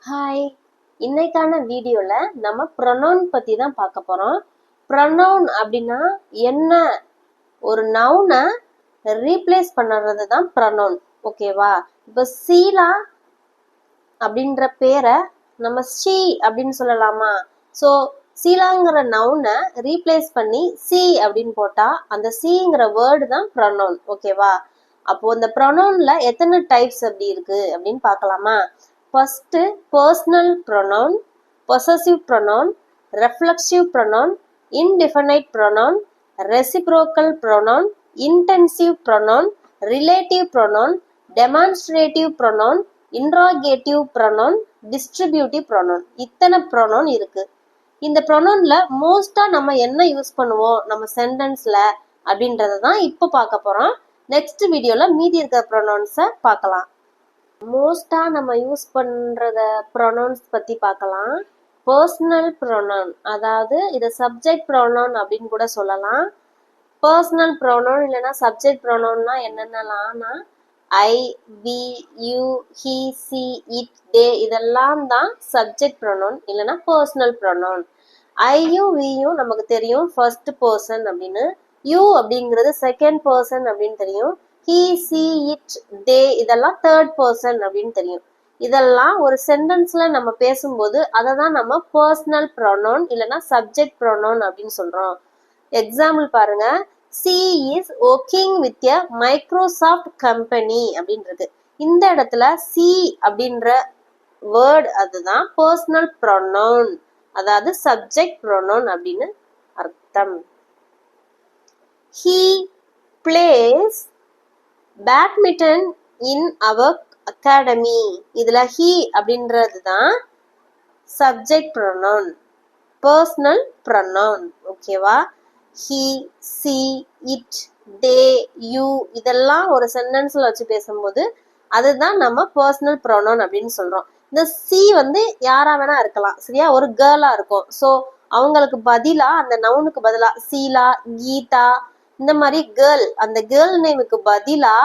Hi, இன்னைக்கான வீடியோல நம்ம ப்ரொனவுன் பத்தி தான் பார்க்க போறோம். ப்ரொனவுன் அப்படின்னா என்ன? ஒரு நவுனை ரீப்ளேஸ் பண்ணுறது தான் ப்ரொனவுன். ஓகேவா? இப்போ சீலா அப்படின்ற பேரை நம்ம ஷீ அப்படின்னு சொல்லலாமா? ஸோ சீலாங்கிற நவுனை ரீப்ளேஸ் பண்ணி சி அப்படின்னு போட்டா அந்த சிங்கிற வேர்டு தான் ப்ரொனவுன். ஓகேவா? அப்போ இந்த ப்ரொனவுன்ல எத்தனை டைப்ஸ் அப்படி இருக்கு அப்படின்னு பார்க்கலாமா? First personal pronoun, possessive pronoun, reflexive pronoun, indefinite pronoun, reciprocal pronoun, intensive pronoun, relative pronoun, demonstrative pronoun, interrogative pronoun, distributive pronoun. இத்தனை ப்ரொனவுன் இருக்கு. இந்த ப்ரொனவுன்ல மோஸ்டா நம்ம என்ன யூஸ் பண்ணுவோம் நம்ம சென்டென்ஸ்ல அப்படின்றத தான் இப்போ பார்க்க போறோம். நெக்ஸ்ட் வீடியோல மீதி இருக்கிற ப்ரொனவுன்ஸை பார்க்கலாம். மோஸ்டா நம்ம யூஸ் பண்றத ப்ரொனவுன்ஸ் பத்தி பார்க்கலாம். பர்சனல் ப்ரொனவுன், அதாவது இதை சப்ஜெக்ட் ப்ரொனவுன் அப்படின்னு கூட சொல்லலாம். பர்சனல் ப்ரொனவுன் இல்லைன்னா சப்ஜெக்ட் ப்ரொனவுன்னா என்னென்னலாம்னா I, we, you, he, she, it, they இதெல்லாம் தான் சப்ஜெக்ட் ப்ரொனவுன் இல்லைன்னா பர்சனல் ப்ரொனவுன். ஐயும் வியும் நமக்கு தெரியும் ஃபர்ஸ்ட் பர்சன் அப்படின்னு, யூ அப்படிங்கிறது செகண்ட் பர்சன் அப்படின்னு தெரியும், ஹி, சி, இட், தே இதெல்லாம் தேர்ட் பர்சன் அப்படின்னு தெரியும். இதெல்லாம் ஒரு சென்டென்ஸ்ல நம்ம பேசும்போது அதை தான் நம்ம பர்சனல் ப்ரொனவுன் இல்லைன்னா சப்ஜெக்ட் ப்ரொனவுன் அப்படின்னு சொல்றோம். எக்ஸாம்பிள் பாருங்க, C is working with a Microsoft company அப்படின்றது. இந்த இடத்துல சி அப்படின்ற வேர்ட் அதுதான் பர்சனல் ப்ரொனவுன், அதாவது சப்ஜெக்ட் ப்ரொனவுன் அப்படின்னு அர்த்தம். He plays badminton in our academy. இதுல he அப்படின்றது தான் சப்ஜெக்ட் ப்ரொனவுன், பர்சனல் ப்ரொனவுன். ஓகேவா? he, she, it, they, you இதெல்லாம் ஒரு சென்டென்ஸ்ல வச்சு பேசும்போது அதுதான் நம்ம பர்சனல் ப்ரொனவுன் அப்படின்னு சொல்றோம். இந்த சி வந்து யாரா வேணா இருக்கலாம், சரியா? ஒரு கேர்ளா இருக்கும். ஸோ அவங்களுக்கு பதிலா அந்த நவுனுக்கு பதிலா சீலா, கீதா இந்த மாதிரி கேர்ள், அந்த கேர்ள் நேமுக்கு பதிலா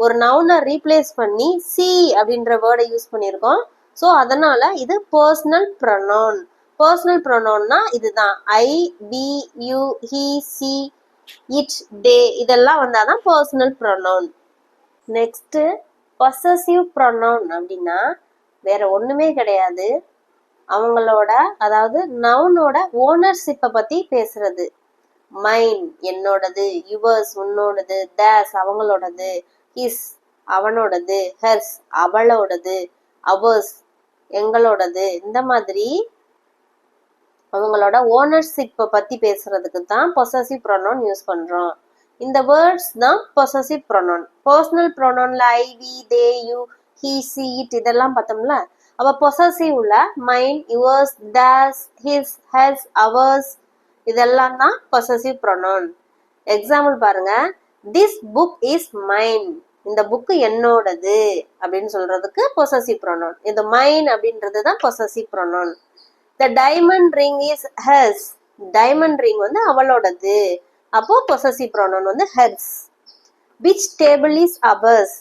ஒரு நவுனை ரீப்ளேஸ் பண்ணி சி அப்படின்ற வேர்டை யூஸ் பண்ணியிருக்கோம். ஸோ அதனால இது பர்சனல் ப்ரொனவுன். பர்சனல் ப்ரொனவுன்னா இதுதான் I, we, you, he, she, it, they இதெல்லாம் வந்தாதான் personal pronoun. Next possessive pronoun அப்படின்னா வேற ஒண்ணுமே கிடையாது, அவங்களோட அதாவது நவுனோட ஓனர்ஷிப்பை பத்தி பேசுறது. மைன் என்னோடது, யுவர்ஸ் உன்னோடது, தேர்ஸ் அவங்களோடது, ஹிஸ் அவனோடது, ஹெர்ஸ் அவளோடது, அவர்ஸ் எங்களோடது. இந்த மாதிரி அவங்களோட ஓனர்ஷிப்பை பத்தி பேசுறதுக்கு தான் பொசசிவ் ப்ரொனவுன் யூஸ் பண்றோம். இந்த வேர்ட்ஸ் தான் பொசசிவ் ப்ரொனவுன். பர்சனல் ப்ரொனவுன்ல I, we, they, you, he, she, it இதெல்லாம் பார்த்தோம்ல. அப்ப பொசசிவ்ல mine, yours, theirs, his, hers, ours இதெல்லாம் தான் பொசசிவ் ப்ரொனவுன். எக்ஸாம்பிள் பாருங்க, திஸ் புக் இஸ் மைன், இந்த புக் என்னோடது அப்படின்னு சொல்றதுக்கு பொசசிவ் ப்ரொனவுன். இது மைன் அப்படின்றது தான் possessive pronoun. The diamond ring is hers, diamond ring வந்து அவளோடது, அப்போ பொசசிவ் ப்ரொனவுன் வந்து hers. Which table is ours,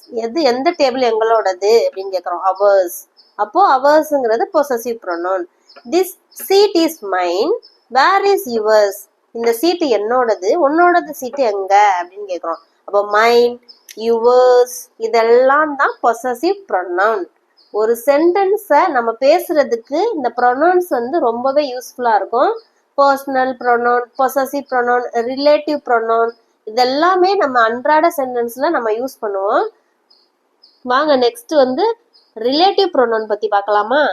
எந்த டேபிள் எங்களோடது அப்படின்னு கேட்குறோம், அவர்ஸ், அப்போ அவர்ஸ்ங்கிறது possessive pronoun. This seat is mine, where is yours, இந்த சீட்டு என்னோடது, உன்னோடது சீட்டு எங்க அப்படின்னு கேட்குறோம். அப்போ மைன், யுவர்ஸ் இதெல்லாம் தான் பொசசிவ் ப்ரொனவுன். ஒரு சென்டென்ஸை நம்ம பேசுறதுக்கு இந்த ப்ரொனவுன்ஸ் வந்து ரொம்பவே யூஸ்ஃபுல்லா இருக்கும். Personal pronoun, possessive pronoun, relative pronoun இதெல்லாமே நம்ம அன்றாட சென்டென்ஸ்ல நம்ம யூஸ் பண்ணுவோம். வாங்க நெக்ஸ்ட் வந்து ரிலேட்டிவ் ப்ரொனவுன் பத்தி பார்க்கலாமா?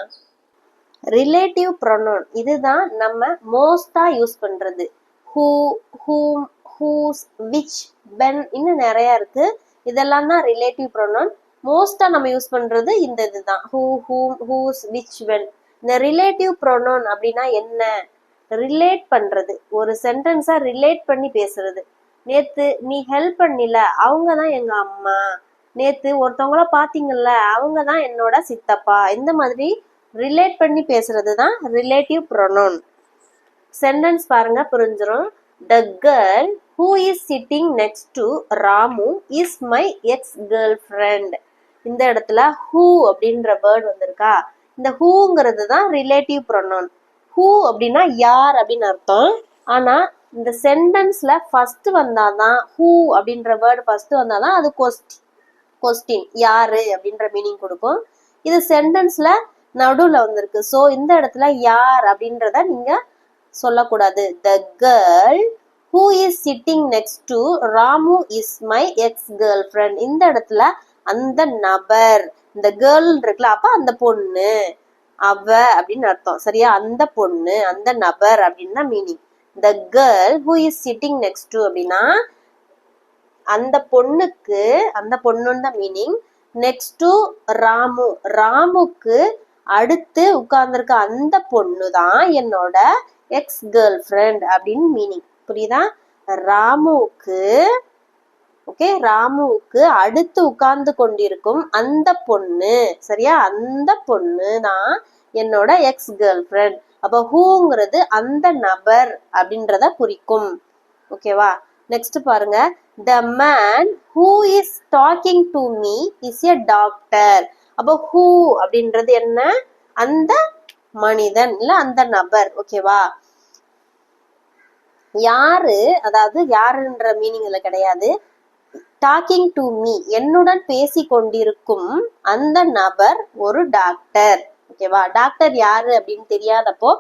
ரிலேட்டிவ் ப்ரொனவுன் இதுதான் நம்ம மோஸ்டா யூஸ் பண்றது. Who, whom, whose, which, when இன்னும் நிறைய இருக்கு. இதெல்லாம் தான் ரிலேட்டிவ் ப்ரொனவுன். மோஸ்டா நம்ம யூஸ் பண்றது இந்த இதுதான், who, whom, whose, which, when. இந்த ரிலேட்டிவ் ப்ரொனவுன் அப்படின்னா என்ன? ரிலேட் பண்றது, ஒரு சென்டென்ஸை ரிலேட் பண்ணி பேசுறது. நேத்து நீ ஹெல்ப் பண்ணில, அவங்க தான் எங்க அம்மா. நேத்து ஒருத்தவங்கள பாத்தீங்கல்ல, அவங்க தான் என்னோட சித்தப்பா. இந்த மாதிரி ரிலேட் பண்ணி பேசுறது தான் ரிலேட்டிவ் ப்ரொனவுன். சென்டென்ஸ் பாருங்க புரிஞ்சிடும். The girl who is sitting next to Ramu is my X girl friend. இந்த இடத்துல ஹூ அப்படின்ற வேர்ட் வந்திருக்கா, இந்த ஹூங்கிறது தான் ரிலேட்டிவ் ப்ரொனவுன். ஹூ அப்படின்னா யார் அப்படின்னு அர்த்தம். ஆனா இந்த சென்டென்ஸ்ல ஃபர்ஸ்ட் வந்தாதான், ஹூ அப்படின்ற வேர்டு ஃபர்ஸ்ட் வந்தாதான் அது கொஸ்டின் யாரு அப்படின்ற மீனிங் கொடுக்கும். இது சென்டென்ஸ்ல நடுவுல வந்திருக்கு. ஸோ இந்த இடத்துல யார் அப்படின்றத நீங்க சொல்லக்கூடாது. The girl who is sitting next to Ramu is my X girl friend. இந்த இடத்துல அந்த நபர், இந்த கேர்ள் இருக்குல்ல, அப்ப அந்த பொண்ணு, அவ அப்படின்னு அர்த்தம். சரியா? அந்த பொண்ணு, அந்த நபர் அப்படின்னு தான் meaning. The girl who is sitting next to அப்படின்னா அந்த பொண்ணுக்கு, அந்த பொண்ணுன்னு தான் மீனிங். நெக்ஸ்ட் டு ராமு, ராமுக்கு அடுத்து உட்கார்ந்துருக்க அந்த பொண்ணு தான் என்னோட எக்ஸ் கேர்ள் ஃப்ரெண்ட் அப்படின்னு மீனிங். புரியுதா? ராமுக்கு, ஓகே, ராமுவுக்கு அடுத்து உட்கார்ந்து கொண்டிருக்கும் அந்த பொண்ணு, சரியா? அந்த பொண்ணு தான் என்னோட எக்ஸ் கேர்ள் ஃப்ரெண்ட். அப்ப ஹூங்கிறது அந்த நபர் அப்படின்றத குறிக்கும். ஓகேவா? நெக்ஸ்ட் பாருங்க. The man who is talking to me is a doctor. அப்போ ஹூ அப்படின்றது என்ன? அந்த மனிதன் இல்ல அந்த நபர். ஓகேவா? யாரு, அதாவது யாருன்ற மீனிங் இதுல கிடையாது. டாக்கிங் டு மீ, என்னுடன் பேசி கொண்டிருக்கும் அந்த நபர் ஒரு டாக்டர். ஓகேவா? டாக்டர் யாரு அப்படின்னு தெரியாதப்போ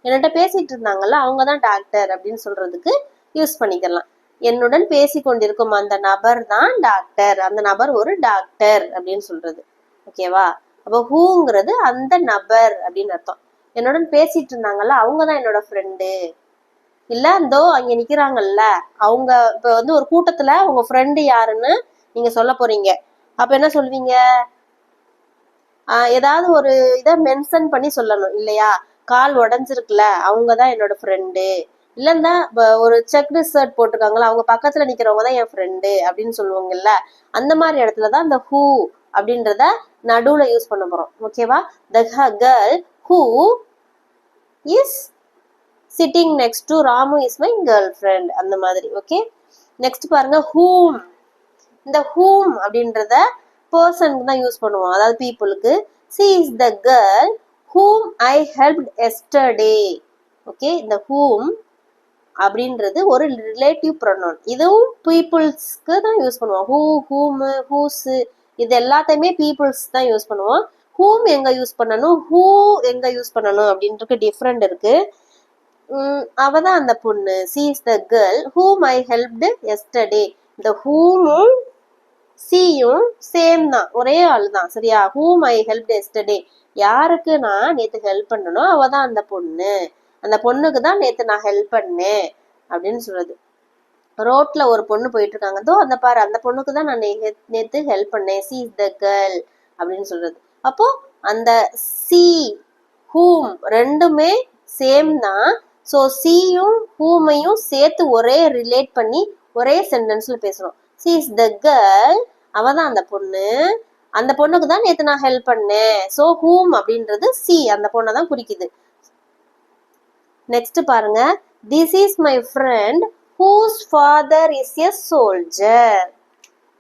என்கிட்ட பேசிட்டு இருந்தாங்கல்ல, அவங்கதான் டாக்டர் அப்படின்னு சொல்றதுக்கு யூஸ் பண்ணிக்கலாம். என்னுடன் பேசி கொண்டிருக்கும் அந்த நபர் தான் டாக்டர், அந்த நபர் ஒரு டாக்டர் அப்படின்னு சொல்றது. ஓகேவா? அப்போ ஹூங்கிறது அந்த நபர் அப்படின்னு அர்த்தம். என்னுடன் பேசிட்டு இருந்தாங்கல்ல, அவங்கதான் என்னோட ஃப்ரெண்டு. இல்ல இதோ அங்க நிக்கிறாங்கல்ல, அவங்க இப்ப வந்து ஒரு கூட்டத்துல உங்க ஃப்ரெண்டு யாருன்னு நீங்க சொல்ல போறீங்க. அப்ப என்ன சொல்வீங்க? ஏதாவது ஒரு இதை மென்ஷன் பண்ணி சொல்லணும் இல்லையா? கால் உடஞ்சிருக்குல்ல, அவங்கதான் என்னோட ஃப்ரெண்டு. இல்லைன்னா ஒரு செக்டு ஷர்ட் போட்டிருக்காங்களா, அவங்க பக்கத்துல நிக்கிறவங்க தான் என் ஃப்ரெண்டு அப்படின்னு சொல்லுவாங்கல்ல. அந்த மாதிரி இடத்துலதான் இந்த ஹூ அப்படின்றத நடுவுல யூஸ் பண்ண போறோம். ஓகேவா? The girl who is sitting next to Ramu is my girl friend, அந்த மாதிரி. ஓகே, நெக்ஸ்ட் பாருங்க. ஹூம். இந்த ஹூம் அப்படின்றத பர்சனுக்கு தான் யூஸ் பண்ணுவோம், அதாவது பீப்புளுக்கு. C is the girl whom I helped yesterday. Okay, இந்த ஹூம் அப்படின்றது ஒரு ரிலேட்டிவ் ப்ரொனவுன். இதுவும் பீப்புள்ஸ்க்கு தான் யூஸ் பண்ணுவோம். ஹூ, ஹூம், ஹூஸ், இது எல்லாத்தையுமே பீப்புள்ஸ் தான் யூஸ் பண்ணுவோம். ஹூம் எங்க யூஸ் பண்ணணும், ஹூ எங்க யூஸ் பண்ணணும் அப்படின்றது டிஃப்ரெண்ட் இருக்கு. அவதான் அந்த பொண்ணு. C is the girl whom I helped yesterday. இந்த ஹூமும் சியும் சேம் தான், ஒரே ஆள் தான். சரியா? ஹூம் ஐ ஹெல்ப்டு எஸ்டர்டே, யாருக்கு நான் நேத்து ஹெல்ப் பண்ணணும் அவதான் அந்த பொண்ணு, அந்த பொண்ணுக்கு தான் நேத்து நான் ஹெல்ப் பண்ணேன் அப்படின்னு சொல்றது. ரோட்ல ஒரு பொண்ணு போயிட்டு இருக்காங்க, தோ அந்த பாரு, அந்த பொண்ணுக்கு தான் நான் நேத்து ஹெல்ப் பண்ணேன். சி இஸ் த கேர்ள் அப்படின்னு சொல்றது. அப்போ அந்த சி, ஹூம் ரெண்டுமே சேம் தான். ஸோ சியும் ஹூமையும் சேர்த்து ஒரே ரிலேட் பண்ணி ஒரே சென்டென்ஸ்ல பேசணும். சி இஸ் த கேர்ள், அவதான் அந்த பொண்ணு, அந்த பொண்ணுக்கு தான் நேத்து நான் ஹெல்ப் பண்ணேன். ஸோ ஹூம் அப்படின்றது சி, அந்த பொண்ணை தான் குறிக்குது. நெக்ஸ்ட் பாருங்க. This is my friend whose father is a soldier.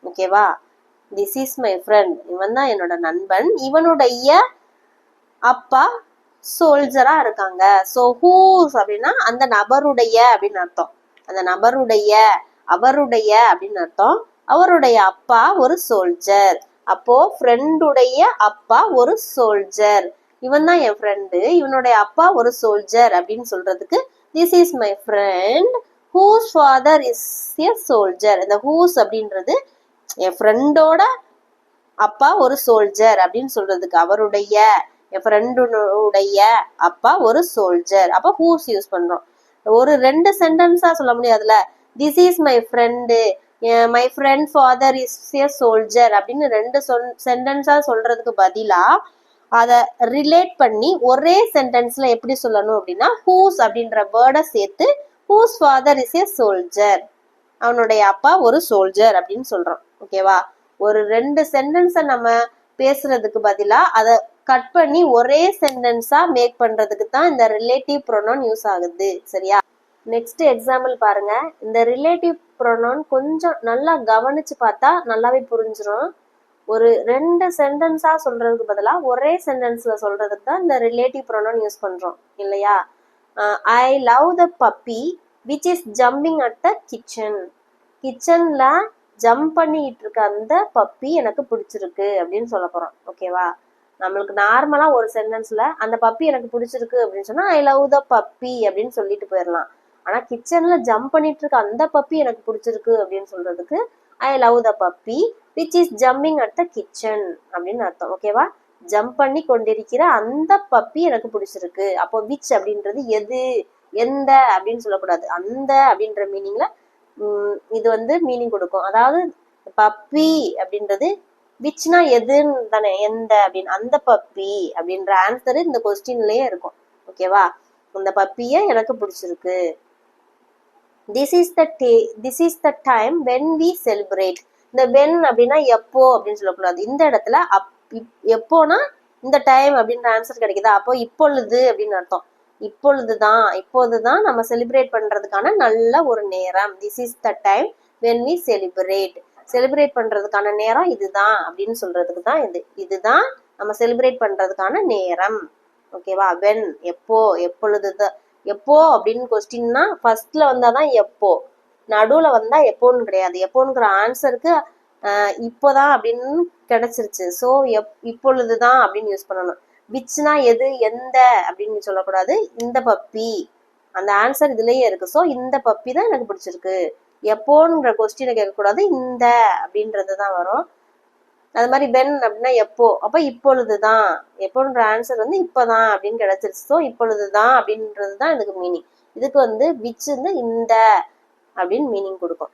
ஓகேவா? திஸ் இஸ் மை ஃப்ரெண்ட், இவன் தான் என்னோட நண்பன், இவனுடைய அப்பா சோல்ஜரா இருக்காங்க. ஸோ ஹூஸ் அப்படின்னா அந்த நபருடைய அப்படின்னு அர்த்தம். அந்த நபருடைய, அவருடைய அப்படின்னு அர்த்தம். அவருடைய அப்பா ஒரு சோல்ஜர். அப்போ ஃப்ரெண்டுடைய அப்பா ஒரு சோல்ஜர். இவன் தான் என் ஃப்ரெண்டு, இவனுடைய அப்பா ஒரு சோல்ஜர் அப்படின்னு சொல்றதுக்கு this is my friend whose father is a soldier. இந்த ஹூஸ் அப்படின்றது என் ஃப்ரெண்டோட அப்பா ஒரு சோல்ஜர் அப்படின்னு சொல்றதுக்கு அவருடைய, என் ஃப்ரெண்டுடைய அப்பா ஒரு சோல்ஜர். அப்ப ஹூஸ் யூஸ் பண்றோம். ஒரு ரெண்டு சென்டென்ஸா சொல்ல முடியாதுல. This is my friend, my friend father is a soldier அப்படின்னு ரெண்டு சென்டென்ஸா சொல்றதுக்கு பதிலா அதை ரிலேட் பண்ணி ஒரே சென்டென்ஸ்ல எப்படி சொல்லணும் அப்படின்னா ஹூஸ் அப்படின்ற வேர்டை சேர்த்து whose father is a soldier, அவனுடைய அப்பா ஒரு சோல்ஜர் அப்படின்னு சொல்றோம். ஓகேவா? ஒரு ரெண்டு சென்டென்ஸை நம்ம பேசுறதுக்கு பதிலா அதை கட் பண்ணி ஒரே சென்டென்ஸா மேக் பண்றதுக்கு தான் இந்த ரிலேட்டிவ் ப்ரொனவுன் யூஸ் ஆகுது. சரியா? நெக்ஸ்ட் எக்ஸாம்பிள் பாருங்க. இந்த ரிலேட்டிவ் ப்ரொனவுன் கொஞ்சம் நல்லா கவனிச்சு பார்த்தா நல்லாவே புரிஞ்சிடும். ஒரு ரெண்டு சென்டென்ஸா சொல்றதுக்கு பதிலா ஒரே சென்டென்ஸ்ல சொல்றதுக்கு தான் இந்த ரிலேட்டிவ் ப்ரொனவுன் யூஸ் பண்றோம் இல்லையா? I love the puppy which is jumping at the kitchen. கிச்சன்ல ஜம்ப் பண்ணிட்டு இருக்க அந்த பப்பி எனக்கு பிடிச்சிருக்கு அப்படின்னு சொல்ல போறோம். ஓகேவா? நம்மளுக்கு நார்மலா ஒரு சென்டென்ஸ்ல அந்த பப்பி எனக்கு பிடிச்சிருக்கு அப்படின்னு சொன்னா ஐ லவ் த பப்பி அப்படின்னு சொல்லிட்டு போயிடலாம். ஆனா கிச்சன்ல ஜம்ப் பண்ணிட்டு இருக்க அந்த பப்பி எனக்கு பிடிச்சிருக்கு அப்படின்னு சொல்றதுக்கு I love the puppy which is jumping at the kitchen அப்படின்னு அர்த்தம். ஓகேவா? ஜம்ப் பண்ணி கொண்டிருக்கிற அந்த பப்பி எனக்கு பிடிச்சிருக்கு. அப்போ விச் அப்படின்றது எது, எந்த அப்படின்னு சொல்லக்கூடாது. அந்த அப்படின்ற மீனிங்ல இது வந்து மீனிங் கொடுக்கும். அதாவது பப்பி அப்படின்றது விச்னா எதுன்னு தானே, எந்த அப்படின்னு, அந்த பப்பி அப்படின்ற ஆன்சர் இந்த கொஸ்டின்லயே இருக்கும். ஓகேவா? அந்த பப்பிய எனக்கு பிடிச்சிருக்கு. this is the time when we celebrate. இந்த when அப்படின்னா எப்போ அப்படின்னு சொல்லக்கூடாது. இந்த இடத்துல எப்போனா இந்த டைம் அப்படின்ற ஆன்சர் கிடைக்குதா, அப்போ இப்பொழுது அப்படின்னு அர்த்தம். இப்போதுதான் நம்ம செலிப்ரேட் பண்றதுக்கான நல்ல ஒரு நேரம். This is the time when we celebrate பண்றதுக்கான நேரம் இதுதான் அப்படின்னு சொல்றதுக்கு தான் இதுதான் நம்ம செலிப்ரேட் பண்றதுக்கான நேரம். ஓகேவா? வென் எப்போ, எப்பொழுதுதான். எப்போ அப்படின்னு கொஸ்டின்னா ஃபர்ஸ்ட்ல வந்தாதான் எப்போ, நடுவுல வந்தா எப்போன்னு கிடையாது. எப்போங்கிற ஆன்சருக்கு இப்போதான் அப்படின்னு கிடைச்சிருச்சு. ஸோ இப்பொழுதுதான் அப்படின்னு யூஸ் பண்ணணும். விச்னா எது, எந்த அப்படின்னு சொல்லக்கூடாது. இந்த பப்பி, அந்த ஆன்சர் இதுலயே இருக்கு. ஸோ இந்த பப்பி தான் எனக்கு பிடிச்சிருக்கு. எப்போன்ற கொஸ்டினை கேட்கக்கூடாது, இந்த அப்படின்றதுதான் வரும். அது மாதிரி வென் அப்படின்னா எப்போ, அப்ப இப்பொழுதுதான். எப்போன்ற ஆன்சர் வந்து இப்பதான் அப்படின்னு கிடைச்சிருச்சு. ஸோ இப்பொழுதுதான் அப்படின்றதுதான் இதுக்கு மீனிங். இதுக்கு வந்து விச் வந்து இந்த அப்படின்னு மீனிங் கொடுக்கும்.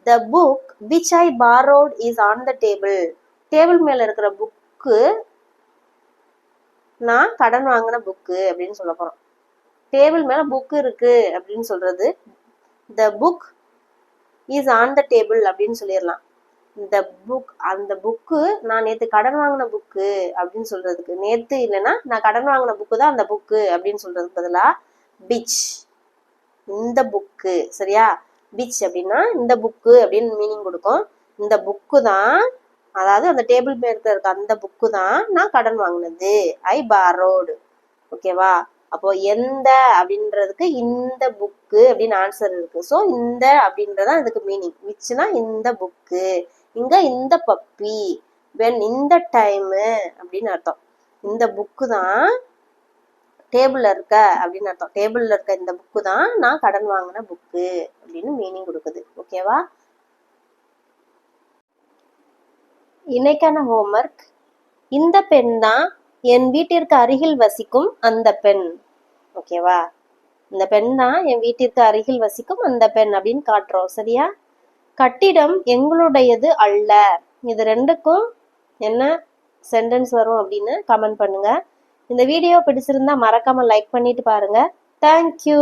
The book which I borrowed is on the table. Table மேல இருக்கிற புக்கு நான் கடன் வாங்கின புக்கு அப்படின்னு சொல்ல போறோம். டேபிள் மேல புக் இருக்கு அப்படின்னு சொல்றது the book is on the table அப்படின்னு சொல்லிடலாம். இந்த புக், அந்த புக்கு நான் நேத்து கடன் வாங்கின புக்கு அப்படின்னு சொல்றதுக்கு, நேத்து இல்லைன்னா நான் கடன் வாங்கின புக்கு தான் அந்த புக்கு அப்படின்னு சொல்றதுக்கு பதிலா பிச், இந்த புக்கு. சரியா? பிச் அப்படின்னா இந்த புக்கு அப்படின்னு மீனிங் கொடுக்கும். இந்த புக்கு தான், அதாவது அந்த டேபிள் மேல இருக்க அந்த புக்கு தான் நான் கடன் வாங்கினது. ஐ borrowed. ஓகேவா? அப்போ எந்த அப்படின்றதுக்கு இந்த புக்கு அப்படின்னு ஆன்சர் இருக்கு. ஸோ இந்த அப்படின்றதான் இதுக்கு மீனிங். விச்னா இந்த புக்கு, இங்க இந்த பப்பி, வென் இந்த டைம் அப்படின்னு அர்த்தம். இந்த புக்கு தான் டேபிள்ல இருக்க அப்படின்னு அர்த்தம். டேபிள்ல இருக்க இந்த புக்கு தான் நான் கடன் வாங்கின புக்கு அப்படின்னு மீனிங் கொடுக்குது. ஓகேவா? இன்னைக்கான ஹோம்ஒர்க், இந்த பெண் தான் என் வீட்டிற்கு அருகில் வசிக்கும் அந்த பெண். ஓகேவா? இந்த பெண் தான் என் வீட்டிற்கு அருகில் வசிக்கும் அந்த பெண் அப்படின்னு காட்டுறோம். சரியா? கட்டிடம் எங்களுடையது அல்ல. இது ரெண்டுக்கும் என்ன சென்டென்ஸ் வரும் அப்படின்னு கமெண்ட் பண்ணுங்க. இந்த வீடியோ பிடிச்சிருந்தா மறக்காம லைக் பண்ணிட்டு பாருங்க. தேங்க்யூ.